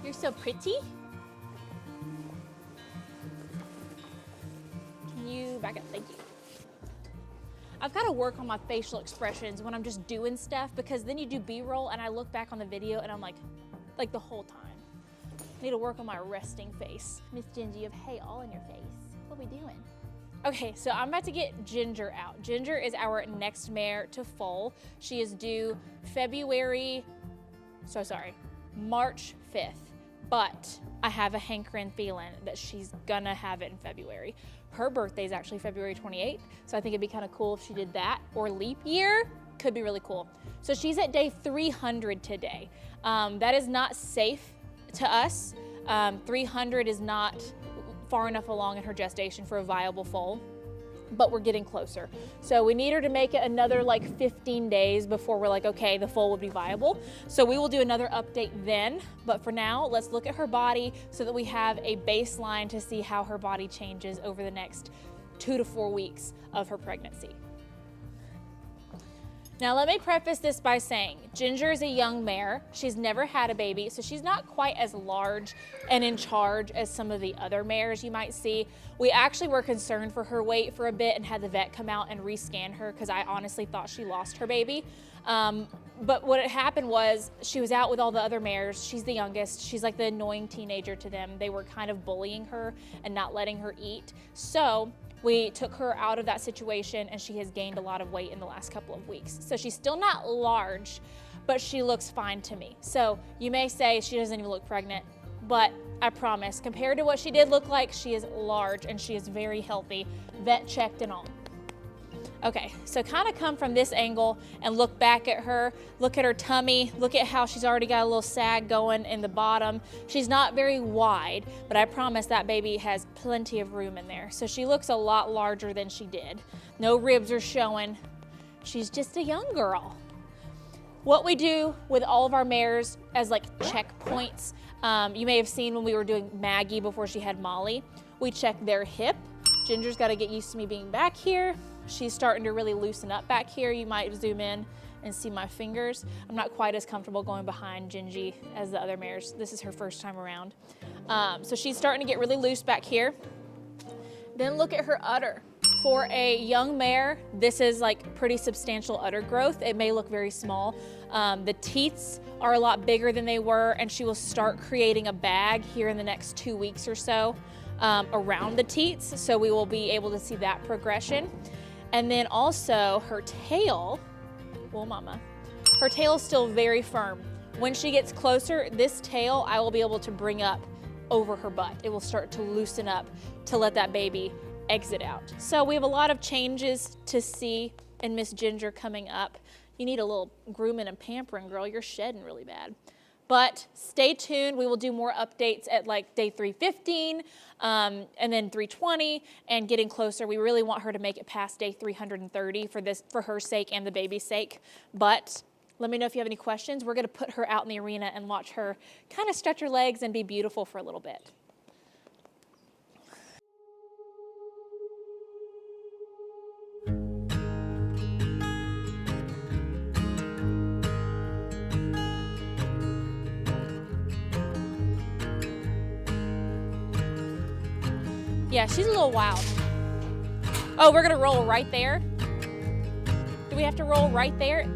You're so pretty. Can you back up? Thank you. I've got to work on my facial expressions when I'm just doing stuff, because then you do B-roll and I look back on the video and I'm like the whole time. I need to work on my resting face. Miss Ginger, you have hay all in your face. What are we doing? Okay, so I'm about to get Ginger out. Ginger is our next mare to foal. She is due March 5th. But I have a hankering feeling that she's gonna have it in February. Her birthday is actually February 28th, so I think it'd be kind of cool if she did that, or leap year, could be really cool. So she's at day 300 today. That is not safe to us. 300 is not far enough along in her gestation for a viable foal, but we're getting closer. So we need her to make it another like 15 days before we're like, okay, the foal would be viable. So we will do another update then, but for now, let's look at her body so that we have a baseline to see how her body changes over the next 2 to 4 weeks of her pregnancy. Now let me preface this by saying, Ginger is a young mare. She's never had a baby, so she's not quite as large and in charge as some of the other mares you might see. We actually were concerned for her weight for a bit and had the vet come out and rescan her because I honestly thought she lost her baby. But what had happened was she was out with all the other mares. She's the youngest. She's like the annoying teenager to them. They were kind of bullying her and not letting her eat. So we took her out of that situation and she has gained a lot of weight in the last couple of weeks. So she's still not large, but she looks fine to me. So you may say she doesn't even look pregnant, but I promise, compared to what she did look like, she is large and she is very healthy, vet checked and all. Okay, so kind of come from this angle and look back at her, look at her tummy, look at how she's already got a little sag going in the bottom. She's not very wide, but I promise that baby has plenty of room in there. So she looks a lot larger than she did. No ribs are showing. She's just a young girl. What we do with all of our mares as like checkpoints, you may have seen when we were doing Maggie before she had Molly, we check their hip. Ginger's got to get used to me being back here. She's starting to really loosen up back here. You might zoom in and see my fingers. I'm not quite as comfortable going behind Gingy as the other mares. This is her first time around. So she's starting to get really loose back here. Then look at her udder. For a young mare, this is like pretty substantial udder growth. It may look very small. The teats are a lot bigger than they were, and she will start creating a bag here in the next 2 weeks or so around the teats. So we will be able to see that progression. And then also her tail, well mama, her tail is still very firm. When she gets closer, this tail I will be able to bring up over her butt. It will start to loosen up to let that baby exit out. So we have a lot of changes to see in Miss Ginger coming up. You need a little grooming and pampering, girl. You're shedding really bad. But stay tuned. We will do more updates at like day 315 and then 320 and getting closer. We really want her to make it past day 330 for her sake and the baby's sake. But let me know if you have any questions. We're going to put her out in the arena and watch her kind of stretch her legs and be beautiful for a little bit. Yeah, she's a little wild. Oh, we're gonna roll right there? Do we have to roll right there?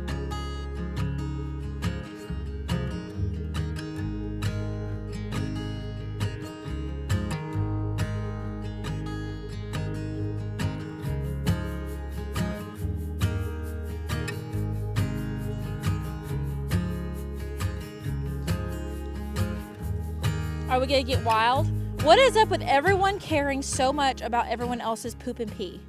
Are we gonna get wild? What is up with everyone caring so much about everyone else's poop and pee?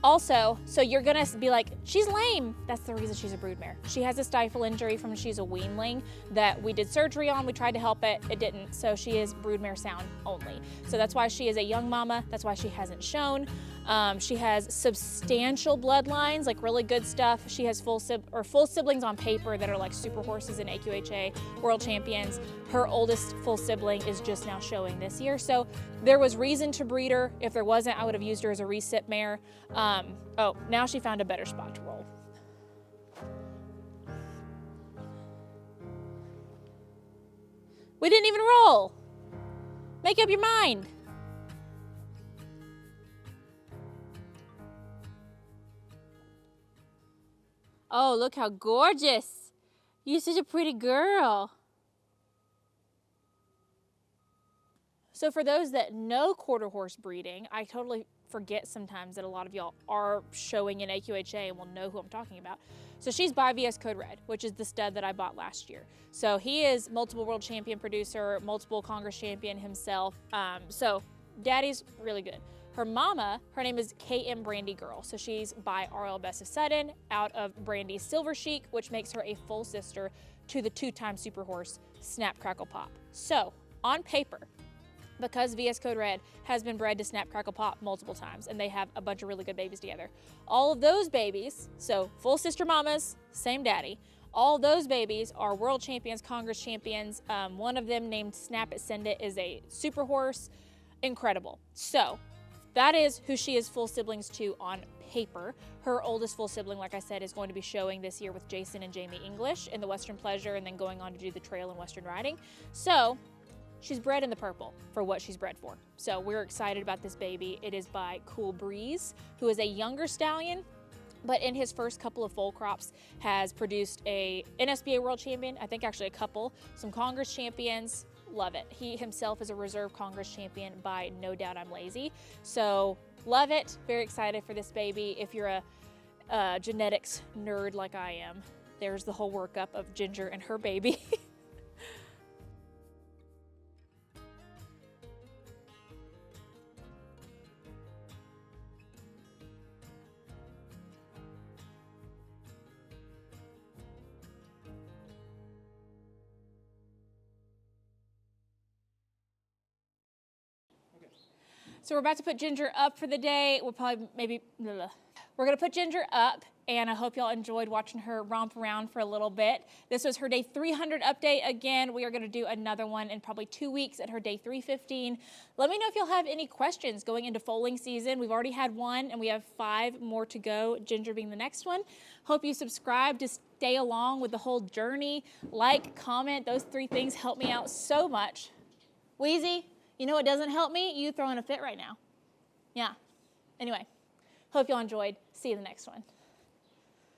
Also, so you're gonna be like, she's lame. That's the reason she's a broodmare. She has a stifle injury from when she's a weanling that we did surgery on. We tried to help it, it didn't. So she is broodmare sound only. So that's why she is a young mama. That's why she hasn't shown. She has substantial bloodlines, like really good stuff. She has full siblings on paper that are like super horses in AQHA, world champions. Her oldest full sibling is just now showing this year. So there was reason to breed her. If there wasn't, I would have used her as a recip mare. Oh, now she found a better spot to roll. We didn't even roll. Make up your mind. Oh, look how gorgeous. You're such a pretty girl. So for those that know quarter horse breeding, I totally forget sometimes that a lot of y'all are showing in AQHA and will know who I'm talking about. So she's by VS Code Red, which is the stud that I bought last year. So he is multiple world champion producer, multiple Congress champion himself. So daddy's really good. Her mama, her name is KM Brandy Girl. So she's by RL Best of Sudden out of Brandy's Silver Chic, which makes her a full sister to the two-time super horse Snap Crackle Pop. So on paper, because VS Code Red has been bred to Snap Crackle Pop multiple times and they have a bunch of really good babies together. All of those babies, so full sister mamas, same daddy, all those babies are world champions, Congress champions. One of them named Snap It Send It is a super horse. Incredible. So that is who she is full siblings to on paper. Her oldest full sibling, like I said, is going to be showing this year with Jason and Jamie English in the Western Pleasure and then going on to do the trail in Western Riding. So she's bred in the purple for what she's bred for. So we're excited about this baby. It is by Cool Breeze, who is a younger stallion, but in his first couple of foal crops has produced a NSBA world champion, I think actually a couple, some Congress champions. Love it. He himself is a reserve Congress champion by No Doubt I'm Lazy. So love it. Very excited for this baby. If you're a genetics nerd like I am, there's the whole workup of Ginger and her baby. So we're about to put Ginger up for the day. We'll probably we're gonna put Ginger up, and I hope y'all enjoyed watching her romp around for a little bit. This was her day 300 update. Again, we are gonna do another one in probably 2 weeks at her day 315. Let me know if y'all have any questions going into foaling season. We've already had one, and we have 5 more to go, Ginger being the next one. Hope you subscribe to stay along with the whole journey. Like, comment, those 3 things help me out so much. Wheezy? You know what doesn't help me? You throwing a fit right now. Yeah. Anyway, hope y'all enjoyed. See you in the next one.